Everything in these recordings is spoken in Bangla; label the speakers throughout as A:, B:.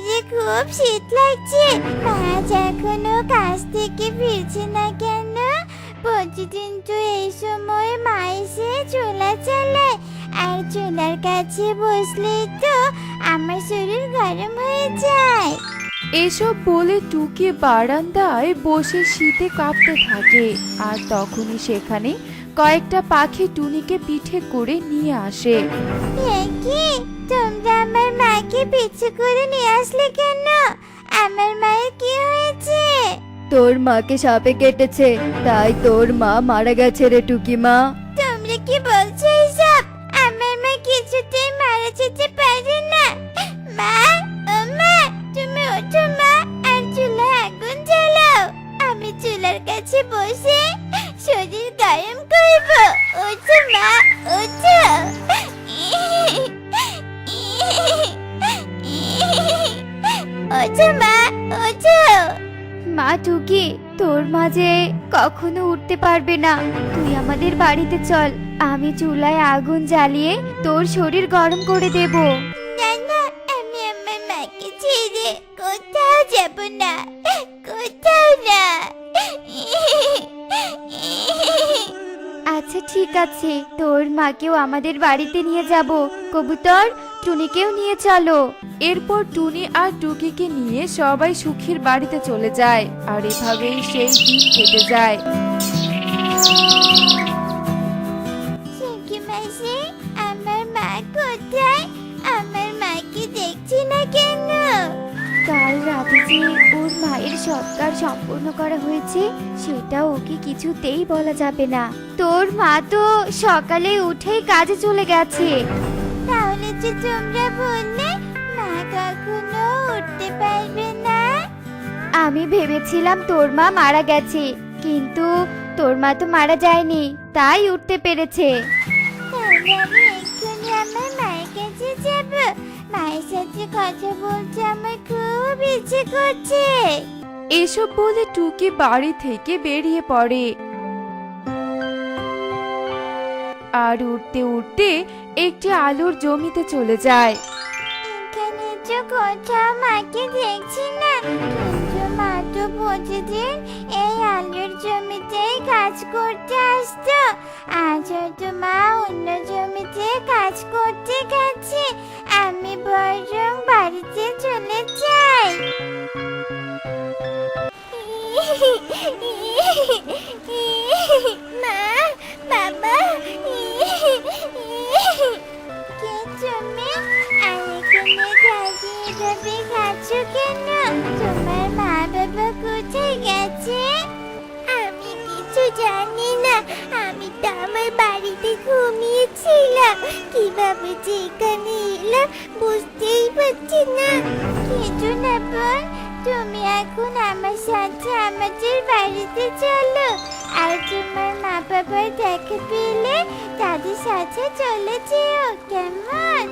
A: যে খুব শীত লাগছে। আজ এখনো কাজ থেকে ফিরছে না কেন? প্রতিদিন তো এই সময় মা এসে চুলা চালায়, আর চুলার কাছে বসলেই তো আমার শরীর গরম হয়ে যায়।
B: এসব বলে টুকি বারান্দায় বসে শীতে কাঁপতে থাকে। আর তখনই সেখানে কয়েকটা পাখি টুনিকে পিঠে করে নিয়ে আসে।
A: এ কি, তোমরা আমার মাকে পিছু করে নিয়ে আসলে কেন? আমার মায়ের কি হয়েছে?
C: তোর মাকে সাপে কেটেছে, তাই তোর মা মারা গেছে রে টুকি মা।
A: তোমরা কি বলছো এসব? আমার মা কিছুতেই মারা যেতে পারে না। মা, ও মা, তুমি ওঠো মা, আর চুলায় আগুন জ্বালাও। আমি চুলার কাছে বসে শরীর গরম করব। ওঠো মা, ওঠো। ওঠো মা, ওঠো।
C: মা টুকি, তোর মা যে কখনো উঠতে পারবে না। তুই আমাদের বাড়িতে চল, আমি চুলায় আগুন জ্বালিয়ে তোর শরীর গরম করে দেব।
A: না না, আমি আমার মাকে ছেড়ে কোথাও যাব না, কোথাও না।
C: আচ্ছা ঠিক আছে, তোর মাকেও আমাদের বাড়িতে নিয়ে যাব। কবুতর, টুনিকেও নিয়ে চলো।
B: এরপর টুনি আর টুকিকে নিয়ে সবাই সুখীর বাড়িতে চলে যায়। আর এভাবেই সেই দিন কেটে যায়।
A: সুখী মাসি, আমার মা কোথায়? আমার মাকে দেখছি না কেন?
C: কাল রাতে যে ওর মায়ের সৎকার সম্পূর্ণ করা হয়েছে, সেটা ওকে কিছুতেই বলা যাবে না। তোর মা তো সকালে উঠেই কাজে চলে গেছে।
A: তাহলে যে তোমরা বললে মা কখনো উঠতে পারবে না।
C: আমি ভেবেছিলাম তোর মা মারা গেছে, কিন্তু তোর মা তো মারা যায়নি, তাই উঠতে পেরেছে।
A: তাহলে আমি এক্ষুনি আমার মায়ের কাছে যাব। মায়ের সাথে কথা বলতে আমার খুব ইচ্ছে করছে।
B: এসব বলে টুকি বাড়ি থেকে বেরিয়ে পড়ে। আর উঠতে উঠতে একটি আলুর জমিতে চলে যায়।
A: এখানে তো কোথাও মাকে দেখছি না, কিন্তু মা তো প্রতিদিন এই আলুর জমিতেই কাজ করতে আসতো। আজ হয়তো মা অন্য জমিতে কাজ করতে গেছে। আমি বরং বাড়িতে চলে যাই। মা, বাবা, কে তুমি? আর এখানে দাঁড়িয়ে এভাবে কাঁদছো কেন? তোমার মা বাবা কোথায় গেছে? আমি কিছু জানি না। আমি তো আমার বাড়িতে ঘুমিয়েছিলাম। কিভাবে যে এখানে এলাম বুঝতেই পারছি না। কিছু না বোন, তুমি এখন আমার সাথে আমাদের বাড়িতে চলো। আর তোমার মা বাবার দেখা পেলে তাদের সাথে চলে যেও, কেমন?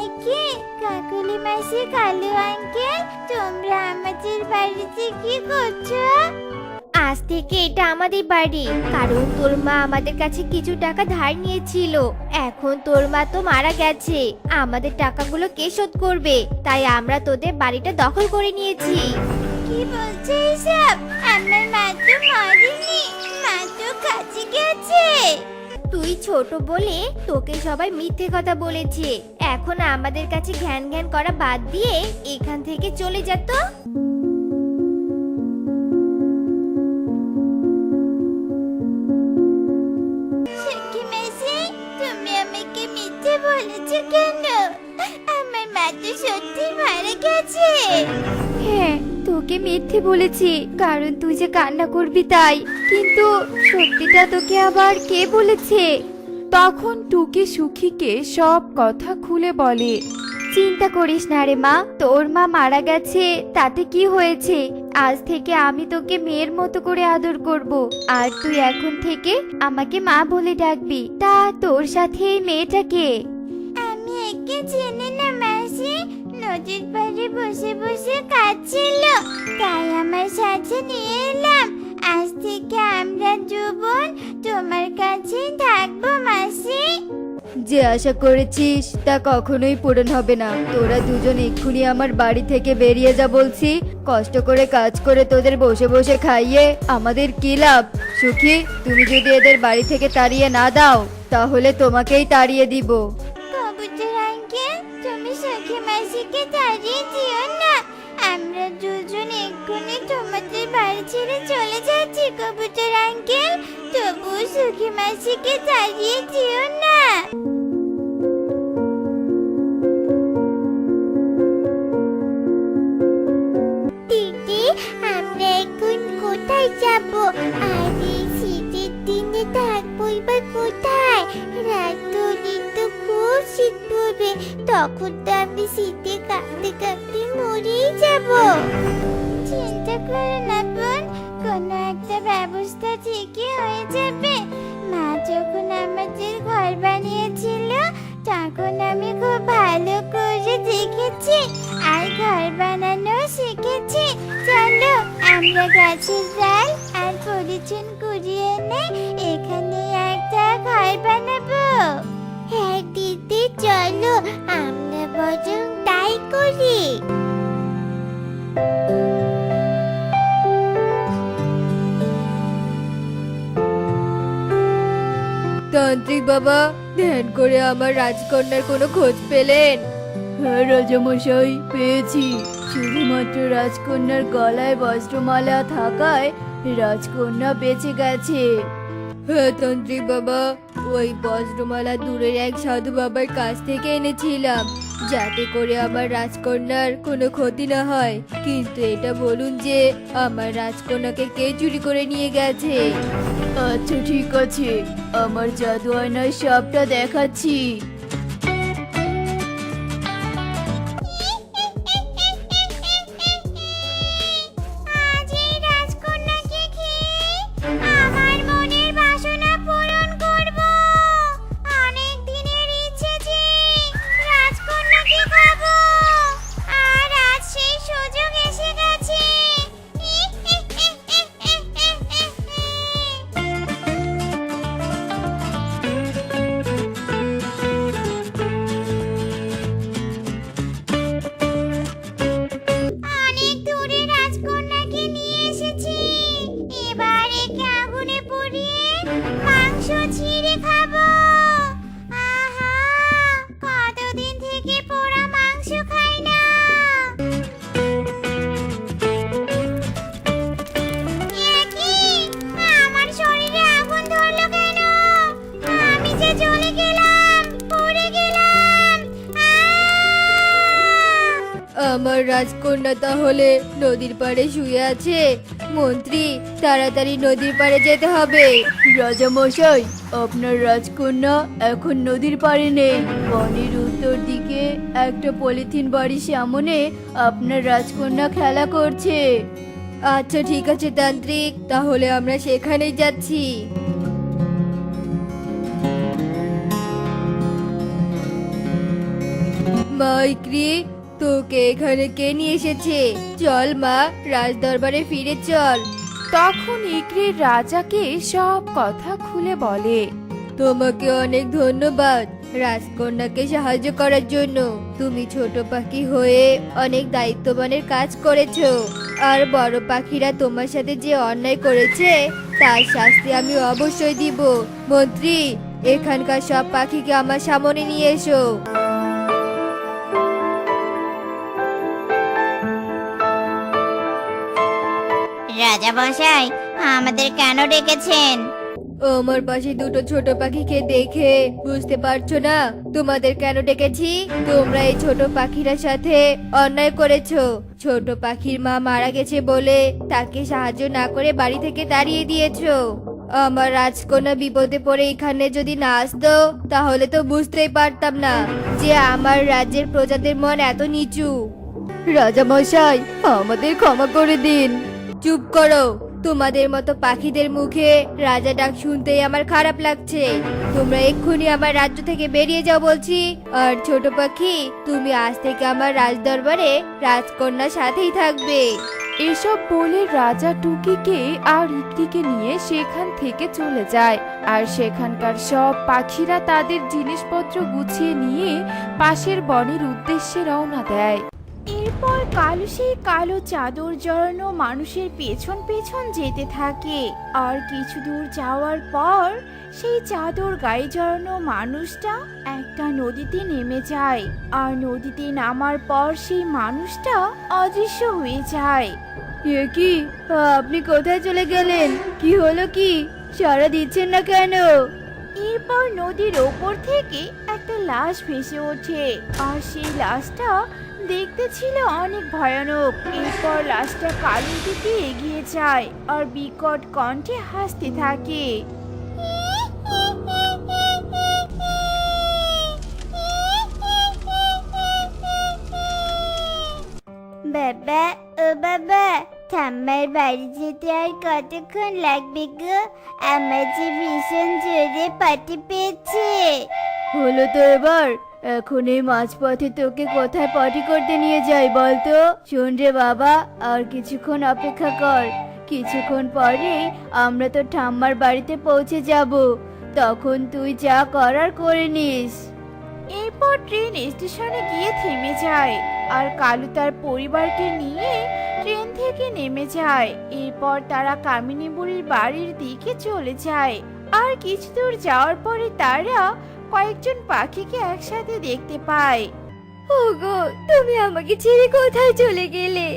A: একে কাকুলি মাসি, কালু আঙ্কেল, তোমরা আমাদের বাড়িতে কি করছো?
C: আজ থেকে এটা আমাদের বাড়ি, কারণ তোর মা আমাদের কাছে কিছু টাকা ধার নিয়েছিল। এখন তোর মা তো মারা গেছে, আমাদের টাকাগুলো কে শোধ করবে? তাই আমরা তোদের বাড়িটা দখল করে নিয়েছি।
A: কি বলছো এসব? আমার মা তো মরেনি, মা তো কাছে গেছে।
C: তুই ছোট বলে তোকে সবাই মিথ্যে কথা বলেছে। এখন আমাদের কাছে ঘ্যান ঘ্যান করা বাদ দিয়ে এখান থেকে চলে যা তো।
A: সুখী মাসি, তুমি আমাকে মিথ্যে বলেছো কেন? আমার মা তো সত্যি মারা গেছে।
C: হ্যাঁ, তোকে মিথ্যে বলেছি, কারণ তুই যে কান্না করবি তাই। কিন্তু সত্যিটা তোকে আবার কে বলেছে?
B: তখন টুকি সুখীকে সব কথা খুলে বলে।
C: চিন্তা করিস না রে মা, তোর মা মারা গেছে তাতে কি হয়েছে? আজ থেকে আমি তোকে মেয়ের মতো করে আদর করব, আর তুই এখন থেকে আমাকে মা বলে ডাকবি। তা তোর সাথে এই মেয়েটাকে?
A: আমি একে চিনি না মাসি। নদীর পাড়ে বসে বসে কাঁদছিল, তাই আমার সাথে নিয়ে এলাম। আজ থেকে আমরা দু বোন তোমার কাছেই থাকবো
C: যে আশা করেছিস তা কখনোই পূরণ হবে না। তোরা দুজন এক্ষুনি আমার বাড়ি থেকে বেরিয়ে যা বলছি। কষ্ট করে কাজ করে তোদের বসে বসে খাইয়ে আমাদের কি লাভ? সুখী, তুমি যদি এদের বাড়ি থেকে তাড়িয়ে না দাও তাহলে তোমাকেই তাড়িয়ে দিব।
A: কবুতর আঙ্কেল, তুমি সখী মাসিকে তাড়িয়ে দিও না। আমরা দুজন এক্ষুনি তোমাদের বাড়ি ছেড়ে চলে যাচ্ছি কবুতর আঙ্কেল। তবু সখী মাসিকে তাড়িয়ে দিও না। দিদি, আমরা এখন কোথায় যাব? আর এই শীতের দিনে থাকবোই বা কোথায়? রাত হলে তো খুব শীত পড়বে, তখন তো আমি শীতে কাঁপতে কাঁপতে মরেই যাব। চিন্তা করো না বোন, কোনো একটা ব্যবস্থা ঠিকই হয়ে যাবে। মা যখন আমাদের ঘর বানিয়েছিল তখন আমি খুব ভালো করে দেখেছি আর ঘর বানানো শিখেছি। চলো আমরা গাছের ডাল আর পলিথিন কুড়িয়ে এনে এখানে একটা ঘর বানাবো। হ্যাঁ দিদি, চলো আমরা বরং তাই করি।
C: তান্ত্রিক বাবা, ধ্যান করে আমার রাজকন্যার কোনো খোঁজ পেলেন? হ্যাঁ রাজামশাই, পেয়েছি। শুধুমাত্র রাজকন্যার গলায় বস্ত্রমালা থাকায় রাজকন্যা বেঁচে গেছে। হ্যাঁ তান্ত্রিক বাবা, ওই বস্ত্রমালা দূরের এক সাধু বাবার কাছ থেকে এনেছিলাম যাতে করে আমার রাজকন্যার কোনো ক্ষতি না হয়। কিন্তু এটা বলুন যে আমার রাজকন্যাকে কে চুরি করে নিয়ে গেছে? আচ্ছা ঠিক আছে, আমার জাদু আয়নায় সবটা দেখাচ্ছি।
A: আজ এই রাজকন্যাকে খেয়ে আমার মনের বাসনা পূরণ করব। অনেক দিনের ইচ্ছে যে রাজকন্যাকে খাবো, আর আজ সেই সুযোগ এসে গেছে। অনেক দূরে রাজকন্যাকে নিয়ে এসেছি। এবার একে আগুনে পুড়িয়ে মাংস ছিঁড়ে খাবো। আহা, কতদিন থেকে পোড়া মাংস খাই না। এ কি? আমার শরীরে আগুন ধরলো কেন? আমি যে জ্বলে গেলাম, পুড়ে গেলাম।
C: আমার রাজকন্যা তাহলে নদীর পাড়ে শুয়ে আছে। মন্ত্রী, তাড়াতাড়ি নদীর পাড়ে যেতে হবে। রাজা মশাই, আপনার রাজকন্যা এখন নদীর পাড়ে নেই। বনের উত্তর দিকে একটা পলিথিন বাড়ির সামনে আপনার রাজকন্যা খেলা করছে। আচ্ছা ঠিক আছে তান্ত্রিক, তাহলে আমরা সেখানেই যাচ্ছি। মাইক্রি, তোকে এখানে কে নিয়ে এসেছে? চল মা, রাজ দরবারে ফিরে চল।
B: তখন ইকরির রাজাকে সব কথা খুলে বলে।
C: তোমাকে অনেক ধন্যবাদ রাজকন্যাকে সাহায্য করার জন্য। তুমি ছোট পাখি হয়ে অনেক দায়িত্ববানের কাজ করেছো। আর বড় পাখিরা তোমার সাথে যে অন্যায় করেছে তার শাস্তি আমি অবশ্যই দিব। মন্ত্রী, এখানকার সব পাখিকে আমার সামনে নিয়ে এসো।
A: রাজা মশাই, আমাদের কেন ডেকেছেন?
C: আমার পাশে দুটো ছোট পাখিকে দেখে বুঝতে পারছো না তোমাদের কেন ডেকেছি? তোমরা এই ছোট পাখির সাথে অন্যায় করেছো। ছোট পাখির মা মারা গেছে বলে তাকে সাহায্য না করে বাড়ি থেকে তাড়িয়ে দিয়েছো। আমার রাজকন্যা বিপদে পড়ে এখানে যদি না আসতো তাহলে তো বুঝতেই পারতাম না যে আমার রাজ্যের প্রজাদের মন এত নিচু। রাজা মশাই, আমাদের ক্ষমা করে দিন। চুপ করো, তোমাদের মতো পাখিদের মুখে রাজা ডাক শুনতেই আমার খারাপ লাগছে। তোমরা এক্ষুনি আমার রাজ্য থেকে বেরিয়ে যাও বলছি। আর ছোট পাখি, তুমি আজ থেকে আমার রাজ দরবারে রাজকন্যার সাথেই থাকবে।
B: এসব বলে রাজা টুকিকে আর ইকরিকে নিয়ে সেখান থেকে চলে যায়। আর সেখানকার সব পাখিরা তাদের জিনিসপত্র গুছিয়ে নিয়ে পাশের বনের উদ্দেশ্যে রওনা দেয়।
A: এরপর কালু সেই কালো চাদর জড়ানো মানুষের পেছন পেছন যেতে থাকে। আর কিছু দূর যাওয়ার পর সেই চাদর গায়ে জড়ানো মানুষটা একটা নদীতে নেমে যায়। আর নদীতে নামার পর সেই মানুষটা অদৃশ্য হয়ে যায়। এ কি, আপনি কোথায় চলে গেলেন? কি হলো কি, সাড়া দিচ্ছেন না কেন? এরপর নদীর ওপর থেকে একটা লাশ ভেসে ওঠে। আর সেই লাশটা দেখতে ছিল অনেক ভয়ানক। এরপর লাশটা কালুর দিকে এগিয়ে যায় আর বিকট কণ্ঠে হাসতে থাকে। বাবা, ও বাবা, ঠাম্মার বাড়ি যেতে আর কতক্ষণ লাগবে গো? আমার যে ভীষণ জোরে পাটি পেয়েছে। হলো তো এবার, এখন এই মাঝপথে তোকে কোথায় পটি করতে নিয়ে যাই বলতো? শোন রে বাবা, আর কিছুক্ষণ অপেক্ষা কর। কিছুক্ষণ পরেই আমরা তো ঠাম্মার বাড়িতে পৌঁছে যাব। তখন তুই যা করার করে নিস। এরপর ট্রেন স্টেশনে গিয়ে থেমে যায়। আর কালু তার পরিবারকে নিয়ে ট্রেন থেকে নেমে যায়। এরপর তারা কামিনী বুড়ির বাড়ির দিকে চলে যায়। আর কিছু দূর যাওয়ার পরে তারা কয়েকজন পাখিকে একসাথে দেখতে পায়।
C: ওগো, তুমি আমাকে ছেড়ে কোথায় চলে গেলে?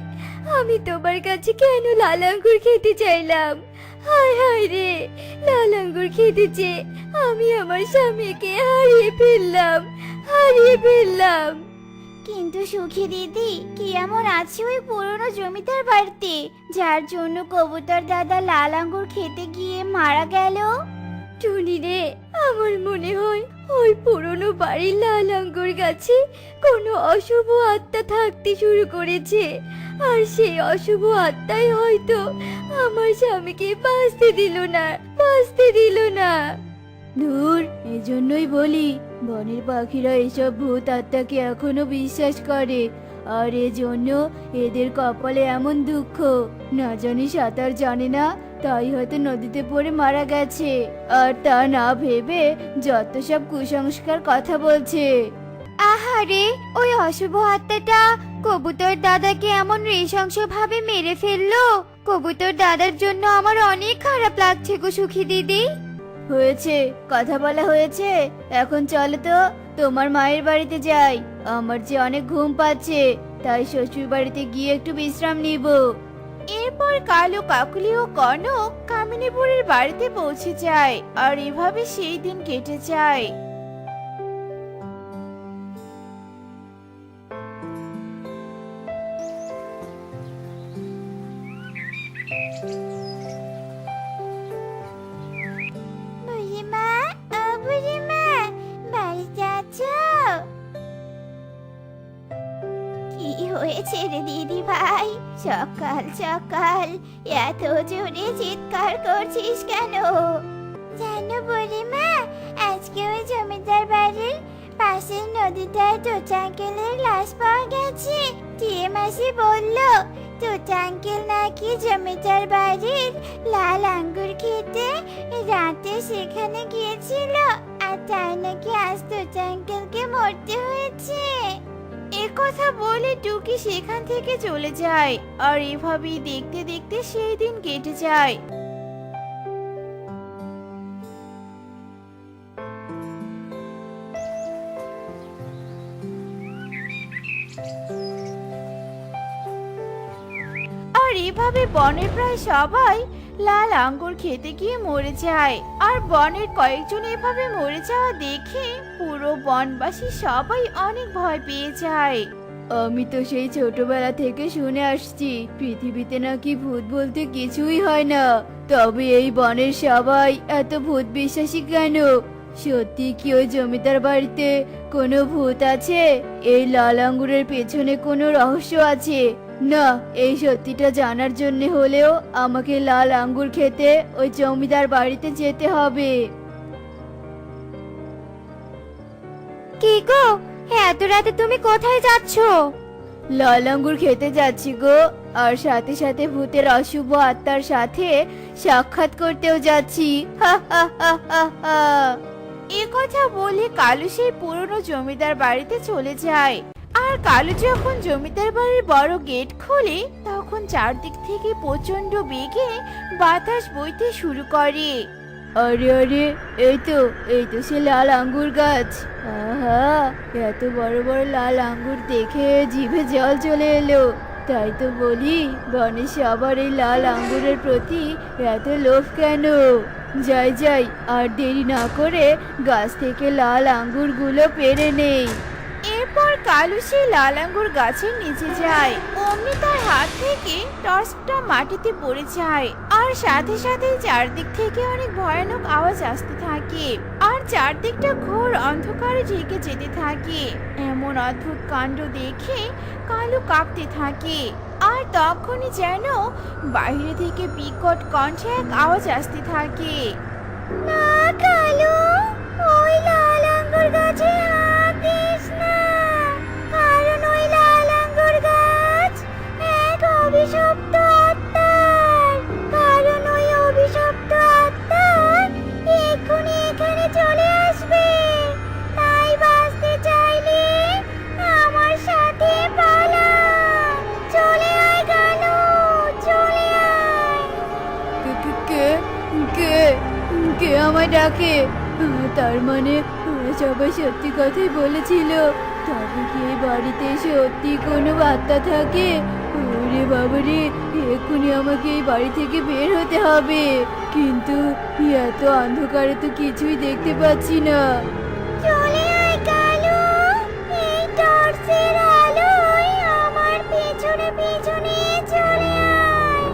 C: আমি তোমার কাছে কেন লাল আঙ্গুর খেতে চাইলাম? হায় হায় রে, লাল আঙ্গুর খেতে চেয়ে আমি আমার স্বামীকে হারিয়ে ফেললাম।
A: কিন্তু সুখী দিদি, কি এমন আছে ওই পুরনো জমিদার বাড়িতে যার জন্য কবুতর দাদা লাল আঙ্গুর খেতে গিয়ে মারা গেল?
C: টুনি রে, আমার মনে হয় ওই পুরনো বাড়ির লাল আঙ্গুর গাছে কোনো অশুভ আত্মা থাকতে শুরু করেছে। আর সেই অশুভ আত্মাই হয়তো আমার স্বামীকে বাঁচতে দিল না।
A: ধুর, এজন্যই বলি বনের পাখিরা এসব ভূত আত্মাকে এখনো বিশ্বাস করে। আর এজন্য এদের কপালে এমন দুঃখ। না জানি সাঁতার জানে না, তাই হয়তো নদীতে পড়ে মারা গেছে। আর তা না ভেবে যত সব কুসংস্কার কথা বলছে।
C: আহারে, ওই অশুভ আত্মাটা কবুতর দাদাকে এমন নৃশংসভাবে মেরে ফেললো। কবুতর দাদার জন্য আমার অনেক খারাপ লাগছে গো সুখী দিদি।
A: হয়েছে, কথা বলা হয়েছে, এখন চলো তো তোমার মায়ের বাড়িতে যাই। আমার যে অনেক ঘুম পাচ্ছে, তাই শ্বশুর বাড়িতে গিয়ে একটু বিশ্রাম নিব। এরপর কালু, কাকুলি ও কনক কামিনী বুড়ির বাড়িতে পৌঁছে যায়। আর এভাবে সেই দিন কেটে যায়। বুড়িমা, ও বুড়িমা, বাড়িতে আছো? কি হয়েছে রে দিদি ভাই? সকাল সকাল এত জোরে চিৎকার করছিস কেন? জানো বুড়িমা, আজকে ওই জমিদার বাড়ির পাশের নদীটায় তোতা আঙ্কেলের লাশ পাওয়া গেছে। টিয়ে মাসি বলল তোতা আঙ্কেল নাকি জমিদার বাড়ির লাল আঙ্গুর খেতে রাতে সেখানে গিয়েছিল। আর তাই নাকি আজ তোতা আঙ্কেলকে মরতে হয়েছে। এ কথা বলে টুকি সেখান থেকে চলে যায়। আর এভাবেই দেখতে দেখতে সেই দিন কেটে যায়। আর এভাবে বনের প্রায় সবাই লাল আঙ্গুর খেতে গিয়ে মরে যায়। আর বনের কয়েকজন এভাবে মরে যাওয়া দেখে পুরো বনবাসী সবাই অনেক ভয় পেয়ে যায়। আমি তো সেই ছোটবেলা থেকে শুনে আসছি পৃথিবীতে নাকি ভূত বলতে কিছুই হয় না। তবে এই বনের সবাই এত ভূত বিশ্বাসী কেন? সত্যি কি ওই জমিদার বাড়িতে কোনো ভূত আছে? এই লাল আঙ্গুরের পেছনে কোনো রহস্য আছে? না, এই সত্যিটা জানার জন্য হলেও আমাকে লাল আঙ্গুর খেতে ওই জমিদার বাড়িতে যেতে হবে।
C: কি গো, এত রাতে তুমি কোথায় যাচ্ছো?
A: লাল আঙ্গুর খেতে যাচ্ছি গো।
C: আর সাথে সাথে ভূতের অশুভ আত্মার সাথে সাক্ষাৎ করতেও যাচ্ছি। হা হা হা হা হা।
B: এ কথা বলে কালু সেই পুরনো জমিদার বাড়িতে চলে যায়। আর কালু যখন জমিদার বাড়ির বড় গেট খোলে তখন চারদিক থেকে প্রচন্ড বেগে বাতাস বইতে শুরু করে।
C: আরে আরে, এই তো সে লাল আঙ্গুর গাছ। আহা, এত বড় বড় লাল আঙ্গুর দেখে জিভে জল চলে এলো। তাই তো বলি, গণেশ আবার এই লাল আঙ্গুরের প্রতি এত লোভ কেন? যাই যাই, আর দেরি না করে গাছ থেকে লাল আঙ্গুরগুলো পেড়ে নেই।
B: এরপর কালু সেই লাল আঙ্গুর গাছের নিচে যায়। অমনি তার হাত থেকে টর্চটা মাটিতে পড়ে যায় আর সাথে সাথে চারদিক থেকে অনেক ভয়ানক আওয়াজ আসতে থাকে আর চারদিকটা ঘোর অন্ধকারে ঢেকে যেতে থাকে। এমন অদ্ভুত কাণ্ড দেখে কালু কাঁপতে থাকে। আর তখনই যেন বাইরে থেকে বিকট কণ্ঠে এক আওয়াজ আসতে থাকে।
A: না কালু, ওই লাল আঙ্গুর গাছে হাত দিস না, কারণ ওই লাল আঙ্গুর গাছ এক অভিশপ্ত আত্মার। কারণ ওই অভিশপ্ত আত্মা এক্ষুনি এখানে চলে আসবে। তাই বাঁচতে চাইলে আমার সাথে পালা। চলে আয় কালু, চলে আয়।
C: কে কে কে আমায় ডাকে? তার মানে সবাই সত্যি কথাই বলেছিল। তবে কি এই বাড়িতে সত্যি কোনো আত্মা থাকে? ওরে বাবারে, এক্ষুনি আমাকে এই বাড়ি থেকে বের হতে হবে। কিন্তু এত অন্ধকারে তো কিছুই দেখতে পাচ্ছি না।
A: চলে আয় কালু, এই টর্চের আলোয় আমার পেছনে পেছনে চলে আয়।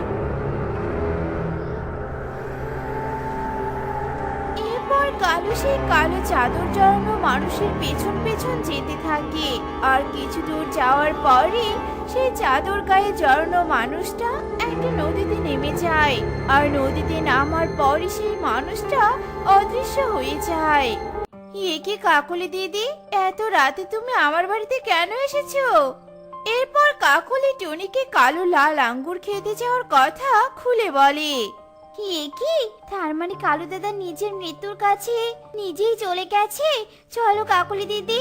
B: এরপর কালু সেই কালো চাদর জড়ানো মানুষের পেছন পেছন যেতে থাকে। আর কিছু দূর যাওয়ার পরই সেই চাদর গায়ে জড়ানো মানুষটা একটা নদীতে নেমে যায়। আর নদীতে নামার পরই সেই মানুষটা অদৃশ্য হয়ে যায়। এ কি কাকলি দিদি, এত রাতে তুমি আমার বাড়িতে কেন এসেছো? এরপর কাকলি টুনিকে কালো লাল আঙ্গুর খেতে যাওয়ার কথা খুলে বলে।
A: কি তার মানে কালু দাদা নিজের মৃত্যুর কাছে নিজেই চলে গেছে। চলো কাকুলি দিদি,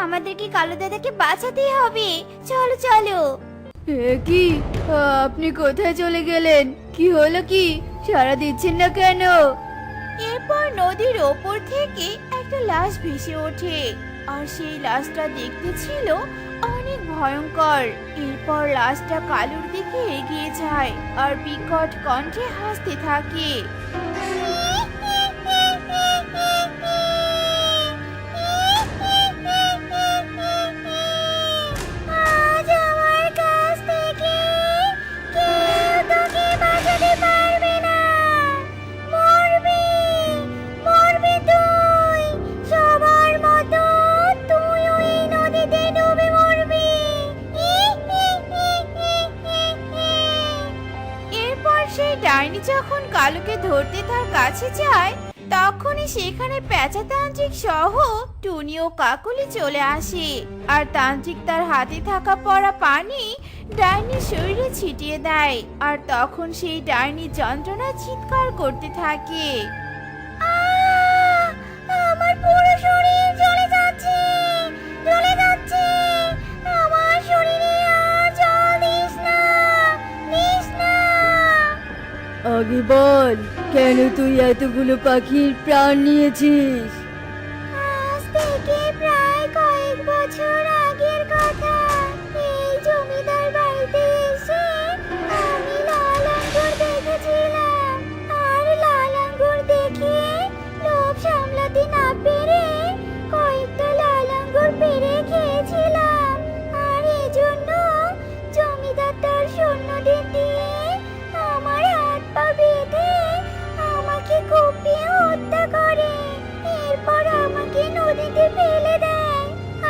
A: আমাদেরকে কালু দাদাকে বাঁচাতেই হবে। চলো চলো।
C: কি, আপনি কোথায় চলে গেলেন? কি হলো কি? সাড়া দিচ্ছেন না কেন?
B: এরপর নদীর ওপর থেকে একটা লাশ ভেসে ওঠে। আর সেই লাশটা দেখতে ছিল অনেক ভয়ঙ্কর। এরপর লাশটা কালুর দিকে এগিয়ে যায় আর বিকট কণ্ঠে হাসতে থাকে।
A: আজ আমার কাছ থেকে কেউ তোকে বাঁচাতে পারবে না। মরবি, মরবি তুই। সবার মতো তুই ওই নদীতে ডুবে মরবি।
B: এরপর সেই ডাইনি যখন কালুকে ধরতে তার কাছে যায় তখনই সেখানে পেঁচা তান্ত্রিক সহ টুনি ও কাকলি চলে আসে। আর তান্ত্রিক তার হাতে থাকা পড়া পানি ডাইনির শরীরে ছিটিয়ে দেয়। আর তখন সেই ডাইনি যন্ত্রণা চিৎকার করতে থাকে।
A: আহ! আমার পুরো শরীর জ্বলে যাচ্ছে, জ্বলে যাচ্ছে। আমার শরীরে আর জল দিস না, দিস না।
C: আগে বল, কেন তুই এতগুলো পাখির প্রাণ নিয়েছিস?
A: আজ থেকে প্রায় কয়েক বছর আগের কথা। এই জমিদার বাড়িতে এসে আমি লাল আঙ্গুর দেখেছিলাম। আর লাল আঙ্গুর দেখে লোভ সামলাতে না পেরে কয়েকটা লাল আঙ্গুর পেড়ে খেয়েছিলাম। আর এজন্য জমিদার তার সৈন্যদের দিয়ে আমার হাত পা বেঁধে আমাকে কুপিয়ে হত্যা করে। এরপর আমাকে নদীতে ফেলে দেয়।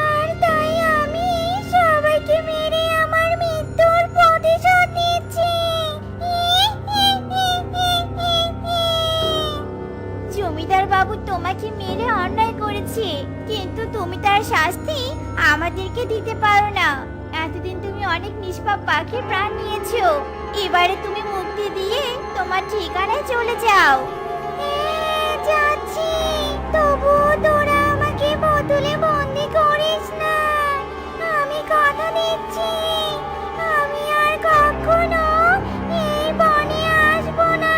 A: আর তাই আমি সবাইকে মেরে আমার মৃত্যুর প্রতিশোধ নিচ্ছি। জমিদার বাবু তোমাকে মেরে অন্যায় করেছে, কিন্তু তুমি তার শাস্তি আমাদেরকে দিতে পারো না। এতদিন তুমি অনেক নিষ্পাপ পাখির প্রাণ নিয়েছো। এবারে তুমি মুক্তি দিয়ে তোমার ঠিকানায় চলে যাও। হ্যাঁ, যাচ্ছি। তবুও তোরা আমাকে বোতলে বন্দি করিস না। আমি কথা দিচ্ছি, আমি আর কখনো এই বনে আসবো না,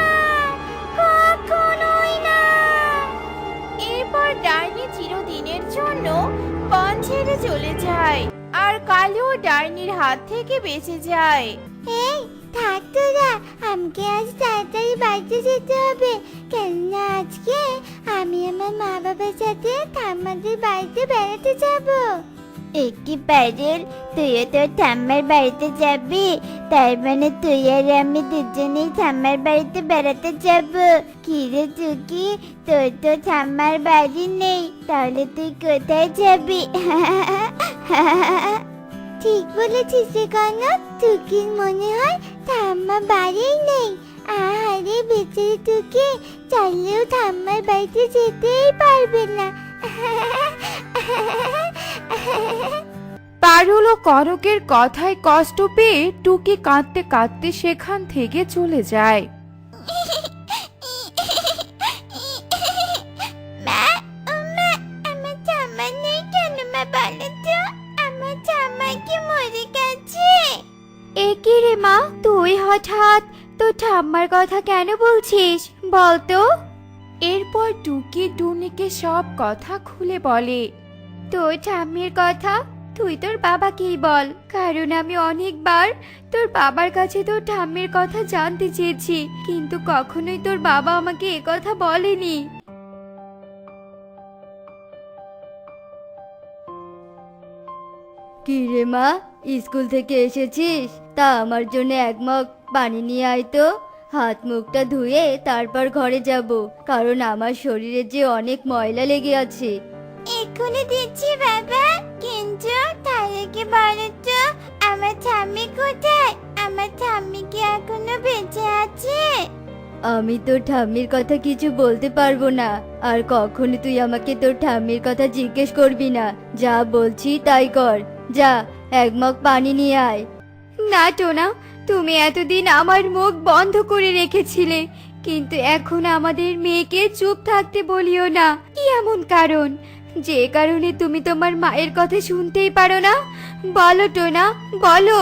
A: কখনোই না। এরপর ডাইনি চিরদিনের জন্য বন ছেড়ে চলে যায়, আর কালু ডাইনির হাত থেকে বেঁচে যায়। এই থাক তোরা, আমাকে আজ তাড়াতাড়ি বাড়িতে যেতে হবে, কেননা আজকে আমি আমার মা বাবার সাথে ঠাম্মাদের বাড়িতে বেড়াতে যাব। একটি প্যারেল, তুইও তোর ঠাম্মার বাড়িতে যাবি? তার মানে তুই আর আমি দুজনেই ঠাম্মার বাড়িতে বেড়াতে যাব। কি রে টুকি, তোর তো ঠাম্মার বাড়ি নেই, তাহলে তুই কোথায় যাবি? ঠিক বলেছিস রে কনক, টুকির মনে হয় ঠাম্মা বাড়িই নেই। আরে বেচারি টুকি, চাইলেও ঠাম্মার বাড়িতে যেতেই পারবে না।
B: পারুল ও কনকের কথায় কষ্ট পেয়ে টুকি কাঁদতে কাঁদতে সেখান থেকে চলে যায়।
A: মা, ও মা, আমার ঠাম্মা নেই কেন মা, বলো তো? আমার ঠাম্মা কি মরে গেছে?
C: এ কি রে মা, তুই হঠাৎ তোর ঠাম্মার কথা কেন বলছিস বল তো?
B: এরপর টুকি টুনিকে সব কথা খুলে বলে।
C: তোর ঠাম্মির কথা তুই তোর বাবাকেই বল, কারণ আমি অনেকবার তোর বাবার কাছে তোর ঠাম্মির কথা জানতে চেয়েছি, কিন্তু কখনোই তোর বাবা আমাকে এ কথা বলেনি। কি রে মা, স্কুল থেকে এসেছিস? তা আমার জন্য এক মগ পানি নিয়ে আয় তো। হাত মুখটা ধুয়ে তারপর ঘরে যাব, কারণ আমার শরীরে যে অনেক ময়লা লেগে আছে।
A: এক্ষুনি দিচ্ছি বাবা, কিন্তু তার আগে বলো তো আমার ঠাম্মি কোথায়? আমার ঠাম্মি কি এখনো বেঁচে আছে?
C: আমি তোর ঠাম্মির কথা কিছু বলতে পারবো না, আর কখনো তুই আমাকে তোর ঠাম্মির কথা জিজ্ঞেস করবি না। যা বলছি তাই কর, যা এক মগ পানি নিয়ে আয়। না টোনা, তুমি এতদিন আমার মুখ বন্ধ করে রেখেছিলে, কিন্তু এখন আমাদের মেয়েকে চুপ থাকতে বলিও না। কি এমন কারণ যে কারণে তুমি তোমার মায়ের কথা শুনতেই পারো না? বলো টোনা, বলো।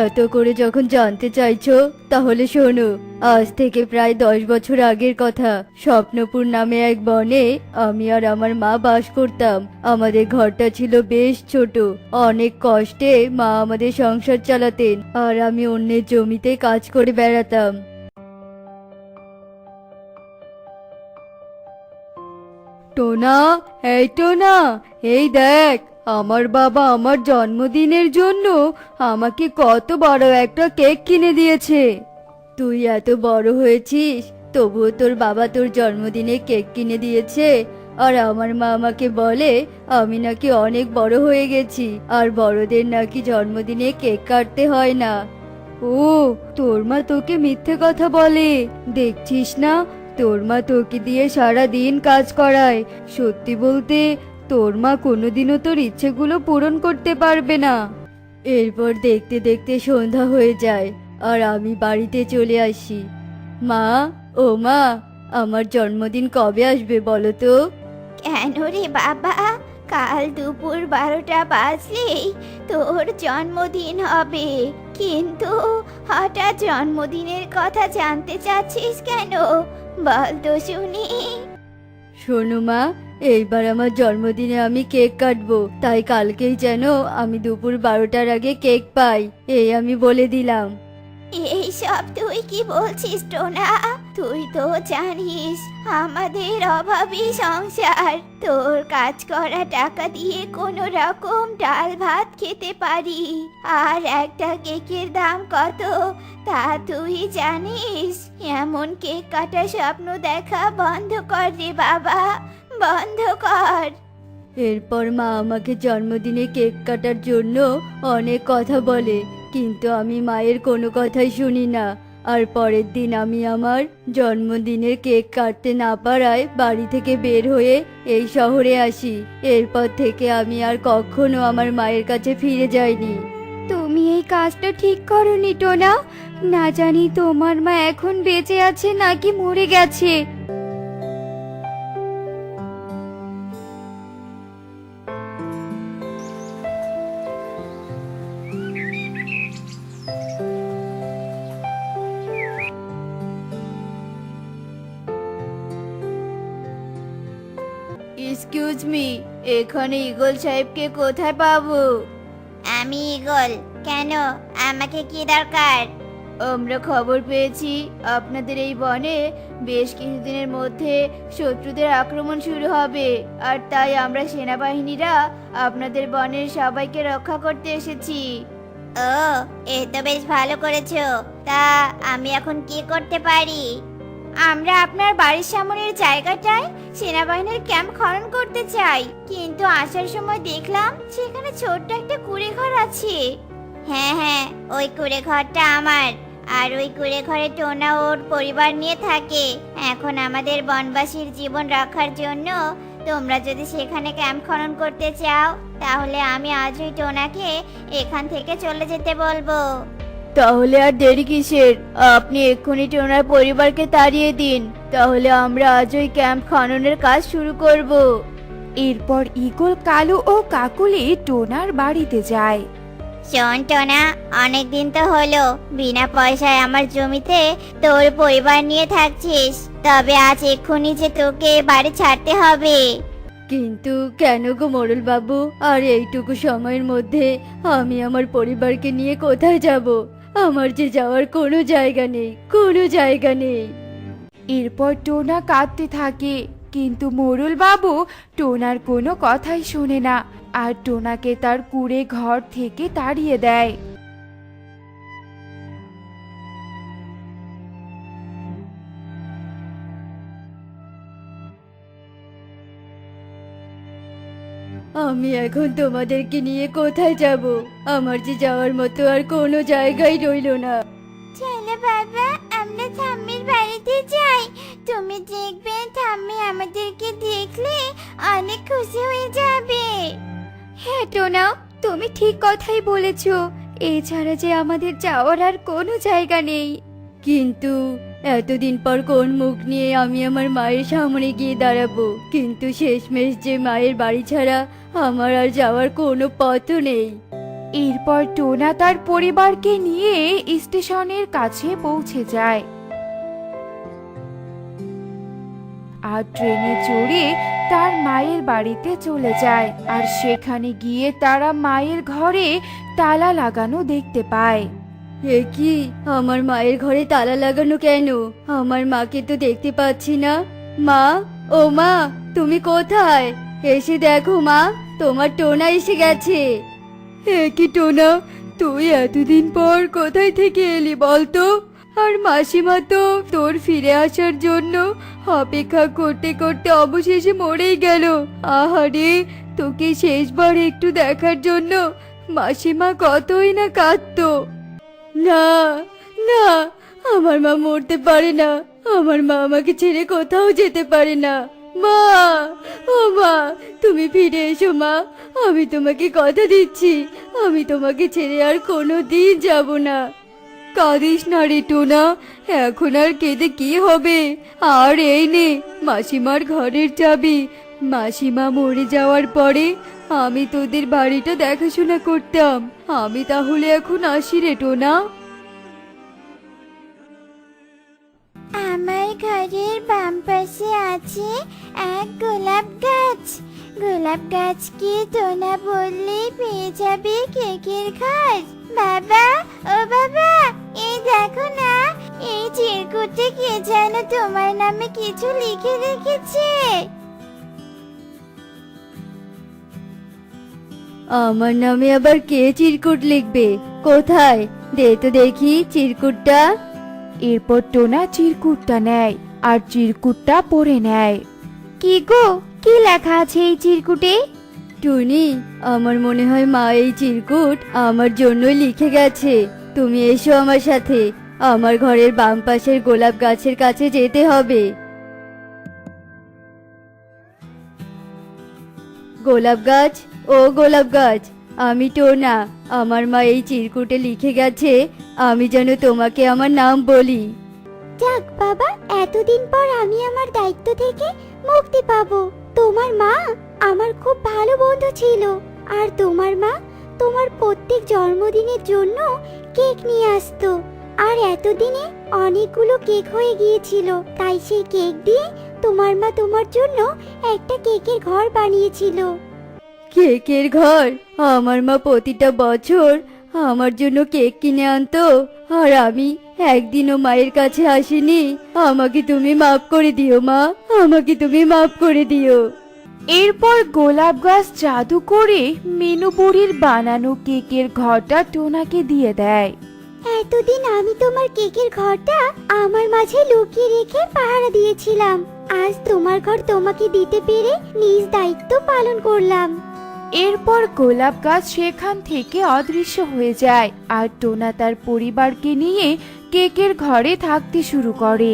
C: এত করে যখন জানতে চাইছো, তাহলে শোনো। আজ থেকে প্রায় 10 বছর আগের কথা। স্বপ্নপুর নামে এক বনে আমি আর আমার মা বাস করতাম। আমাদের ঘরটা ছিল বেশ ছোট। অনেক কষ্টে মা আমাদের সংসার চালাতেন, আর আমি অন্যের জমিতে কাজ করে বেড়াতাম। টোনা, এই টোনা, এই দেখ, আমার বাবা আমার জন্মদিনের জন্য আমাকে কত বড় একটা কেক কিনে দিয়েছে। তুই এত বড় হয়েছিস, তবুও তোর বাবা তোর জন্মদিনে কেক কিনে দিয়েছে, আর আমার মা আমাকে বলে আমি নাকি অনেক বড় হয়ে গেছি, আর বড়দের নাকি জন্মদিনে কেক কাটতে হয় না। ও, তোর মা তোকে মিথ্যে কথা বলে। দেখছিস না, তোর মা তোকে দিয়ে সারা দিন কাজ করায়। সত্যি বলতে তোর মা কোনোদিনও তোর ইচ্ছেগুলো পূরণ করতে পারবে না। এরপর দেখতে দেখতে সন্ধ্যা হয়ে যায়, আর আমি বাড়িতে চলে আসি। মা, ও মা, আমার জন্মদিন কবে আসবে বলো তো?
A: কেন রে বাবা, কাল দুপুর 12টা বাজলেই তোর জন্মদিন হবে, কিন্তু হঠাৎ জন্মদিনের কথা জানতে চাচ্ছিস কেন? বল তো শুনি।
C: শোনো মা, এইবার আমার জন্মদিনে আমি কেক কাটবো, তাই কালকেই যেন আমি দুপুর 12টার আগে কেক পাই, এই আমি বলে দিলাম।
A: এই সব তুই কি বলছিস টোনা? তুই তো জানিস আমাদের অভাবী সংসার, তোর কাজ করা টাকা দিয়ে কোনো রকম ডাল ভাত খেতে পারি, আর একটা কেকের দাম কত তা তুই জানিস? এমন কেক কাটা স্বপ্ন দেখা বন্ধ কর রে বাবা, বন্ধ কর।
C: এরপর মা আমাকে জন্মদিনে কেক কাটার জন্য অনেক কথা বলে, কিন্তু আমি মায়ের কোনো কথাই শুনি না। আর পরের দিন আমি আমার জন্মদিনের কেক কাটতে না পারায় বাড়ি থেকে বের হয়ে এই শহরে আসি। এরপর থেকে আমি আর কখনো আমার মায়ের কাছে ফিরে যাইনি। তুমি এই কাজটা ঠিক করনি টোনা। না জানি তোমার মা এখন বেঁচে আছে নাকি মরে গেছে।
B: এক্সকিউজ মি, এখানে ইগল সাহেবকে কোথায় পাবো?
A: আমি ইগল। কেন, আমাকে কি দরকার?
B: আমরা খবর পেয়েছি আপনাদের এই বনে বেশ কিছুদিনের মধ্যে শত্রুদের আক্রমণ শুরু হবে, আর তাই আমরা সেনাবাহিনীরা আপনাদের বনের সবাইকে রক্ষা করতে এসেছি।
A: ও, এ তো বেশ ভালো করেছো। তা আমি এখন কি করতে পারি? আমরা আপনার বাড়ির সামনের জায়গাটায় সেনাবাহিনীর ক্যাম্প খনন করতে চাই, কিন্তু আসার সময় দেখলাম সেখানে ছোট্ট একটা কুঁড়ে ঘর আছে। হ্যাঁ হ্যাঁ, ওই কুঁড়ে ঘরটা আমার। আর ওই কুঁড়ে ঘরে টোনা ওর পরিবার নিয়ে থাকে। এখন আমাদের বনবাসীর জীবন রক্ষার জন্য তোমরা যদি সেখানে ক্যাম্প খনন করতে চাও, তাহলে আমি আজই টোনাকে এখান থেকে চলে যেতে বলবো।
B: তাহলে আর দেরি কিসের? আপনি এক্ষুনি টোনার পরিবারকে তাড়িয়ে দিন, তাহলে আমরা আজই ক্যাম্প খননের কাজ শুরু করব। এরপর ইগল, কালু ও কাকুলি টোনার বাড়িতে যায়।
A: শোন টোনা, অনেকদিন তো হলো বিনা পয়সায় আমার জমিতে তোর পরিবার নিয়ে থাকছিস, তবে আজ এক্ষুনি যে তোকে বাড়ি ছাড়তে হবে।
C: কিন্তু কেন গো মোড়ল বাবু, আর এইটুকু সময়ের মধ্যে আমি আমার পরিবারকে নিয়ে কোথায় যাব? আমার যে যাওয়ার কোনো জায়গা নেই, কোনো জায়গা নেই।
B: এরপর টোনা কাঁদতে থাকে, কিন্তু মোড়ল বাবু টোনার কোনো কথাই শোনে না, আর টোনাকে তার কুঁড়ে ঘর থেকে তাড়িয়ে দেয়।
C: আমি এখন তোমাদেরকে নিয়ে কোথায় যাব? আমার যে যাওয়ার মতো আর কোনো জায়গাই রইলো না।
A: চলো বাবা, আমরা ঠাম্মির বাড়িতে যাই। তুমি দেখবে ঠাম্মি আমাদেরকে দেখলে অনেক খুশি হয়ে যাবে।
C: হ্যাঁ টোনা, তুমি ঠিক কথাই বলেছো। এছাড়া যে আমাদের যাওয়ার আর কোনো জায়গা নেই। কিন্তু এতদিন পর কোন মুখ নিয়ে আমি আমার মায়ের সামনে গিয়ে দাঁড়াবো? কিন্তু শেষমেশ যে মায়ের বাড়ি ছাড়া আমার আর যাওয়ার কোনো পথও নেই।
B: এরপর টোনা তার পরিবারকে নিয়ে স্টেশনের কাছে পৌঁছে যায়, আর ট্রেনে চড়ে তার মায়ের বাড়িতে চলে যায়। আর সেখানে গিয়ে তারা মায়ের ঘরে তালা লাগানো দেখতে পায়।
C: এ কি, আমার মায়ের ঘরে তালা লাগানো কেন? আমার মাকে তো দেখতে পাচ্ছি না। মা, ও মা, তুমি কোথায়? এসে দেখো মা, তোমার টোনা এসে গেছে। এ কি টোনা, তুই এতদিন পর কোথায় থেকে এলি বলতো? আর মাসিমা তো তোর ফিরে আসার জন্য অপেক্ষা করতে করতে অবশেষে মরেই গেল। আহারে, তোকে শেষবার একটু দেখার জন্য মাসিমা কতই না কাঁদতো। না না, আমার মা মরতে পারে না। আমার মা আমাকে ছেড়ে কোথাও যেতে পারে না। মা, ও মা, তুমি ফিরে এসো মা। আমি তোমাকে কথা দিচ্ছি, আমি তোমাকে ছেড়ে আর কোনো দিন যাব না। কাঁদিস না রে টোনা, এখন আর কেঁদে কি হবে? আর এই নে মাসিমার ঘরের চাবি। মাসিমা মরে যাওয়ার পরে আমি তোদের বাড়িটা দেখাশোনা করতাম। আমি তাহলে এখন আসি রে টোনা।
A: আমার ঘরের বাম পাশে আছে এক গোলাপ গাছ। গোলাপ গাছকে টোনা বললেই পেয়ে যাবে কেকের ঘর। বাবা, ও বাবা, এই দেখো না, এই চিরকুটে কে যেন তোমার নামে কিছু লিখে রেখেছে।
C: আমার নামে আবার কে চিরকুট লিখবে? কোথায়, দে তো দেখি চিরকুটটা।
B: এরপর টোনা চিরকুটটা নেয়, আর চিরকুটটা পড়ে নেয়।
C: কি গো, কি লেখা আছে এই চিরকুটে? টুনি, আমার মনে হয় মা এই চিরকুট আমার জন্যই লিখে গেছে। তুমি এসো আমার সাথে, আমার ঘরের বাম পাশের গোলাপ গাছের কাছে যেতে হবে। গোলাপ গাছ, ও গোলাপ গাছ, আমি টোনা। আমার মা এই চিরকুটে লিখে গেছে আমি যেন তোমাকে আমার নাম বলি।
A: যাক বাবা, এতদিন পর আমি আমার দায়িত্ব থেকে মুক্তি পাবো। তোমার মা আমার খুব ভালো বন্ধু ছিল, আর তোমার মা তোমার প্রত্যেক জন্মদিনের জন্য কেক নিয়ে আসতো। আর এতদিনে অনেকগুলো কেক হয়ে গিয়েছিল, তাই সেই কেক দিয়ে তোমার মা তোমার জন্য একটা কেকের ঘর বানিয়েছিল।
C: কেকের ঘর? আমার মা প্রতিটা বছর আমার জন্য কেক কিনে আনতো, আর আমি একদিনও মায়ের কাছে আসিনি। আমাকে তুমি মাফ করে দিও মা, আমাকে তুমি মাফ করে দিও।
B: এরপর গোলাপ গাছ জাদু করে মিনু বুড়ির বানানো কেকের ঘরটা টোনাকে দিয়ে দেয়।
A: এতদিন আমি তোমার কেকের ঘরটা আমার মাঝে লুকিয়ে রেখে পাহারা দিয়েছিলাম। আজ তোমার ঘর তোমাকে দিতে পেরে নিজ দায়িত্ব পালন করলাম।
B: এরপর গোলাপ গাছ সেখান থেকে অদৃশ্য হয়ে যায় আর টোনা তার পরিবারকে নিয়ে কেকের ঘরে থাকতে শুরু করে।